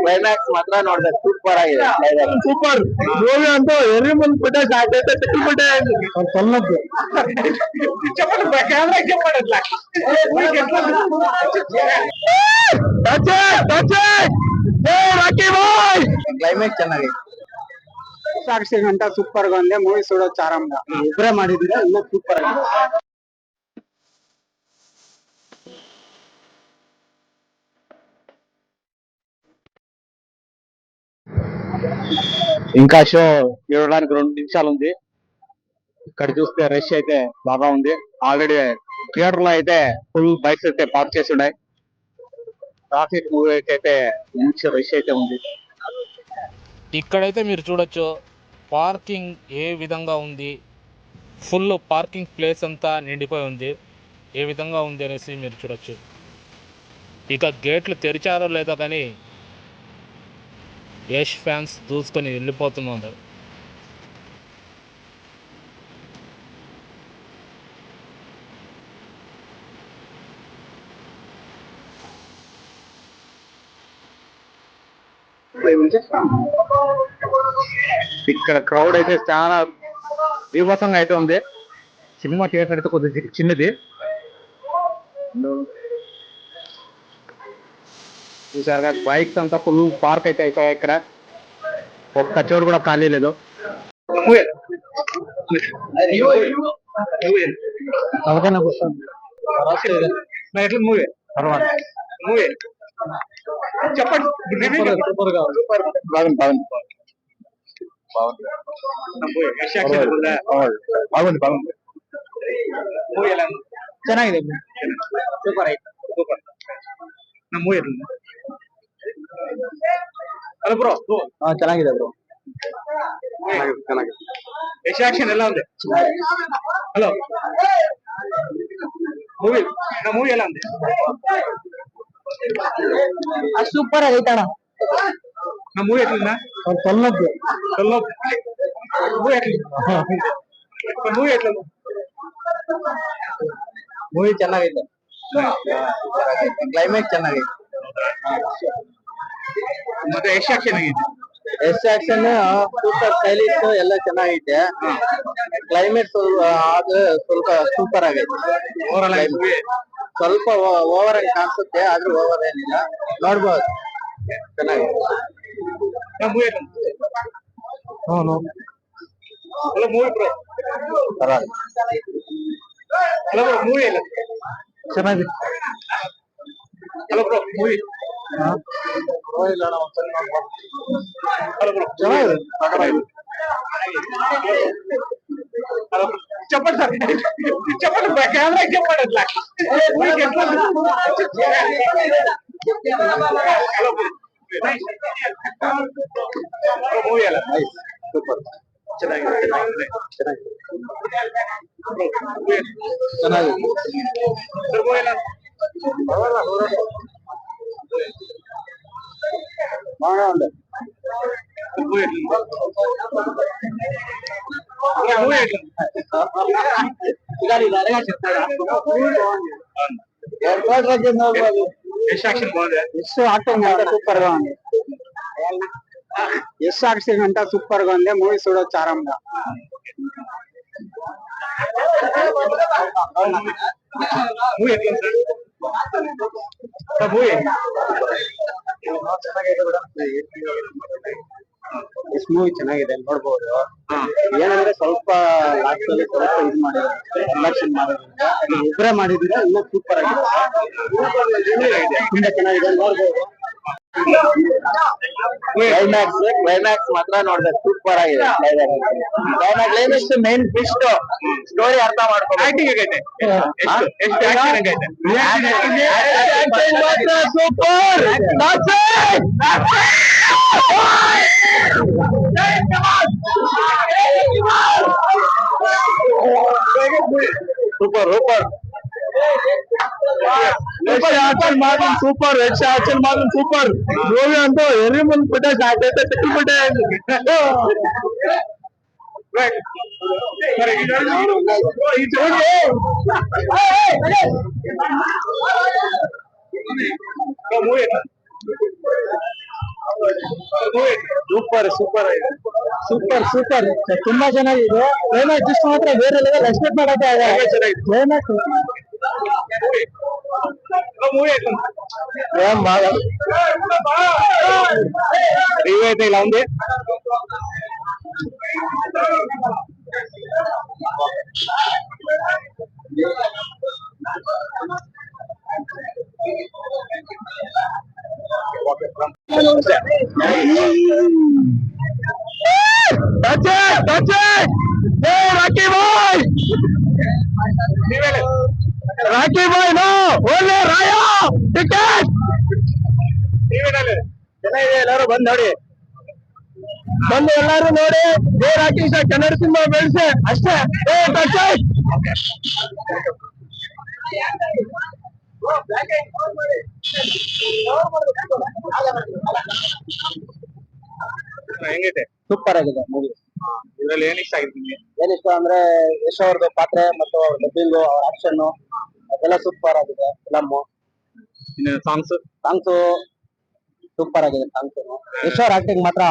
Climax ಮಾತ್ರ ನೋಡಿದೆ, super ಆಗಿದೆ. ಸೂಪರ್ ಮೂವಿ ಅಂತೂ ಎರಿ ಮುಂದ್ ಬಿಟ್ಟೆ ಬಿಟ್ಟೆ ಸಣ್ಣದ್ದು ಕ್ಲೈಮ್ಯಾಕ್ಸ್ ಚೆನ್ನಾಗಿದೆ. ಸಾಕ್ಷಿ ಗಂಟ ಸೂಪರ್ ಬಂದೆ ಮೂವಿ ಸುಡೋ ಚಾರಂಗ ಇಬ್ರೇ ಮಾಡಿದೀರ ಇನ್ನೂ ಸೂಪರ್ ಆಗಿದೆ. ఇంకా షో చూడడానికి 2 నిమిషాలు ఉంది. ఇక్కడ చూస్తే రష్ అయితే బాగా ఉంది. ఆల్రెడీ థియేటర్ లో అయితే ఫుల్ బైక్స్ అయితే పార్క్ చేసి ఉన్నాయి. ట్రాఫిక్ మూవీ అయితే మంచి రష్ అయితే ఉంది. ఇక్కడైతే మీరు చూడొచ్చు పార్కింగ్ ఏ విధంగా ఉంది. ఫుల్ పార్కింగ్ ప్లేస్ అంతా నిండిపోయి ఉంది. ఏ విధంగా ఉంది అనేసి మీరు చూడొచ్చు. ఇక గేట్లు తెరిచారో లేదో కానీ యష్ ఫ్యాన్స్ దూసుకొని వెళ్ళిపోతున్నారు. ఇక్కడ క్రౌడ్ అయితే చాలా బీభత్సంగా అయితే ఉంది. సినిమా థియేటర్ అయితే కొద్దిగా చిన్నది. చూసారుగా బైక్స్ అంతా ఫుల్ పార్క్ అయితే అయిపోయాయి. ఇక్కడ ఒక్క చోటు కూడా ఖాళీ లేదు. బాగుంది ಚೆನ್ನಾಗಿದೆ super super movie hello bro ಚೆನ್ನಾಗಿದೆ ಬ್ರೋ. ಯಶ್ ಆಕ್ಷನ್ ಎಲ್ಲ ఉంది. ಹಲೋ ಮೂವಿ ಎಲ್ಲ ఉంది. ಸೂಪರ್ ಆಗೈತೆ ಅಣ್ಣ. ನಮ್ಮ ಮೂವಿ ಎಟ್ಲಿಂದ ಸಣ್ಣದ್ದು ಮೂವಿ ಎಟ್ಲಿ ಮೂವಿ ಎಟ್ಲ ಮೂವಿ ಚೆನ್ನಾಗೈತೆ. ಕ್ಲೈಮ್ಯಾಕ್ಸ್ ಚೆನ್ನಾಗೈತೆ. ಮತ್ತೆ ಯಶ್ ಆಕ್ಷನ್ ಆಗೈತೆ. ಎಸ್ ಆಕ್ಷನ್ ಸೂಪರ್ ಸ್ಟೈಲಿಶ್ ಎಲ್ಲ ಚೆನ್ನಾಗೈತೆ. ಕ್ಲೈಮೇಟ್ ಅದು ಸ್ವಲ್ಪ ಸೂಪರ್ ಆಗೈತೆ. ಸ್ವಲ್ಪ ಓವರ್ ಆಗಿ ಕಾಣಿಸುತ್ತೆ, ಆದ್ರೂ ಓವರ್ ಏನಿಲ್ಲ, ನೋಡ್ಬೋದು. ಚೆನ್ನಾಗಿದೆ. Hello movie bro. Hello bro movie ಎಲ್ಲ ಚೆನ್ನಾಗಿದೆ. ಹಲೋ ಬ್ರೋ ಮೂವಿ చెప్పండి సార్, చెప్పండి కెమెరా చెప్పండి. మూవీ ఎలా ಸೂಪರ್ ಚೆನ್ನಾಗಿದೆ. ಮೂವಿ ಎಲ್ಲ యశ్ యాక్షన్ బాగుంది. యశ్ యాక్టింగ్ అంతా సూపర్ గా ఉంది. యశ్ యాక్టింగ్ అంతా సూపర్ గా ఉంది. మూవీ చూడో చారంగా. ಮೂವಿ ಎಟ್ಲ ಸರ್ ಮೂವಿ ಮೂವಿ ಚೆನ್ನಾಗಿದೆ, ನೋಡ್ಬೋದು. ಏನಂದ್ರೆ ಸ್ವಲ್ಪ ಲಾಸ್ಟ್ ಅಲ್ಲಿ ಸ್ವಲ್ಪ ಇದು ಮಾಡಿದ್ರೆ ಎಲೆಕ್ಷನ್ ಮಾಡಿದ್ರೆ ಇಬ್ಬರೇ ಮಾಡಿದ್ರೆ ಇನ್ನೂ ಸೂಪರ್ ಆಗಿದೆ. ತುಂಬಾ ಚೆನ್ನಾಗಿದೆ, ನೋಡ್ಬೋದು. ಕ್ಲೈಮ್ಯಾಕ್ಸ್ ಮಾತ್ರ ನೋಡಿದೆ, ಸೂಪರ್ ಆಗಿದೆ. ಕ್ಲೈಮ್ಯಾಕ್ಸ್ ಮೇನ್ ಟ್ವಿಸ್ಟ್ ಸ್ಟೋರಿ ಅರ್ಥ ಮಾಡ್ಕೊಂಡು ಆಕ್ಟಿಂಗ್ ಆಗೈತೆ. ಎಷ್ಟು ಆಕ್ಟಿಂಗ್ ಆಗೈತೆ. Super. Super super Yash action ಮಾತ್ರ ಸೂಪರ್. ಮೂವಿ ಅಂತೂ ಎರಿ ಮುಂದ್ ಬಿಟ್ಟೆ ಮೂವಿ ಸೂಪರ್ ಸೂಪರ್ ಆಗಿದೆ. ಸೂಪರ್ ಸೂಪರ್ ತುಂಬಾ ಚೆನ್ನಾಗಿದೆ. ಕ್ಲೈಮ್ಯಾಕ್ಸ್ ಇಷ್ಟು ಮಾತ್ರ ಬೇರೆ ಲೆವೆಲ್ ಎಕ್ಸ್ಪೆಕ್ಟ್ ಮಾಡಕ್ಕೆ ಕ್ಲೈಮ್ಯಾಕ್ಸ್ ರಿವ್ಯೂ ಐತೆ ಇಲ್ಲ ఉంది ರಾಕಿ ಬಾಯ್ ನೋ ಓನ್ಲಿ ರಾಯ ಟಿಕೆಟ್ ಚೆನ್ನಾಗಿದೆ, ಎಲ್ಲರೂ ಬಂದ್ ನೋಡಿ. ಬಂದು ಎಲ್ಲಾರು ನೋಡಿ ಜೈ ರಾಕೇಶ್ ಕನ್ನಡ ಸಿನಿಮಾ ಬೆಳೆಸಿ ಅಷ್ಟೇ. ಹೆಂಗೈತೆ? ಸೂಪರ್ ಆಗಿದೆ ಮೂವಿ. ಇದ್ರಲ್ಲಿ ಏನ್ ಇಷ್ಟ ಆಗಿದೆ ನಿಮ್ಗೆ? ಏನಿಷ್ಟ ಅಂದ್ರೆ ಯಶ್ ಅವ್ರದ್ದು ಪಾತ್ರೆ ಮತ್ತು ಅವ್ರ ಡಬ್ಬಿಂಗ್, ಅವ್ರ ಆಕ್ಷನ್ ಅದೆಲ್ಲ ಸೂಪರ್ ಆಗಿದೆ. ಫಿಲಮ್ ಇನ್ನು ಸಾಂಗ್ಸ್ ಸಾಂಗ್ಸ್ ಸೂಪರ್ ಆಗಿದೆ. ಸಾಂಗ್ಸ್ ಯಶ್ ಅವ್ರ ಆಕ್ಟಿಂಗ್ ಮಾತ್ರ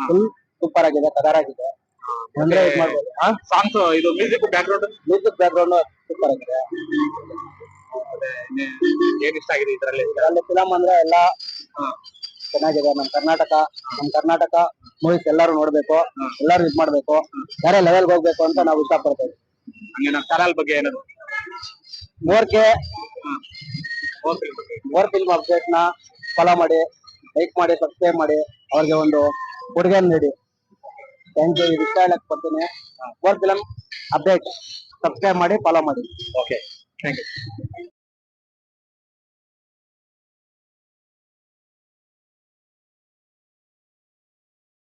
ಫುಲ್ ಸೂಪರ್ ಆಗಿದೆ, ಕದರಾಗಿದೆ. ಅಂದ್ರೆ ಇದ್ ಮಾಡ್ಬೋದು. ಸಾಂಗ್ಸ್ ಇದು music back ground music back ground super ಆಗಿದೆ. ಏನ್ ಇಷ್ಟ ಆಗಿದೆ ಇದ್ರಲ್ಲಿ? ಅಲ್ಲಿ ಫಿಲಮ್ ಅಂದ್ರೆ ಎಲ್ಲ ಚೆನ್ನಾಗಿದೆ. ನಮ್ ಕರ್ನಾಟಕ ಮೂವೀಸ್ ಎಲ್ಲಾರು ನೋಡ್ಬೇಕು, ಎಲ್ಲಾರು ಇದ್ ಮಾಡ್ಬೇಕು, ಬೇರೆ ಲೆವೆಲ್ಗೆ ಹೋಗ್ಬೇಕು ಅಂತ ನಾವು ಇಷ್ಟಪಡ್ತೇವೆ. ಹಂಗೆ ನಮ್ಮ ಚಾನಲ್ ಬಗ್ಗೆ ಏನದು? ಮೋರ್ ಫಿಲ್ಮ್ ಅಪ್ಡೇಟ್ ನ ಫಾಲೋ ಮಾಡಿ, ಲೈಕ್ ಮಾಡಿ, ಸಬ್ಸ್ಕ್ರೈಬ್ ಮಾಡಿ, ಅವ್ರಿಗೆ ಒಂದು ಕೊಡುಗೆ ನೀಡಿ. Thank you. ಇಷ್ಟ ಹೇಳಕ್ ಬರ್ತೀನಿ. ಮೋರ್ ಫಿಲ್ಮ್ ಅಪ್ಡೇಟ್ ಸಬ್ಸ್ಕ್ರೈಬ್ ಮಾಡಿ, ಫಾಲೋ ಮಾಡಿ. Okay, thank you.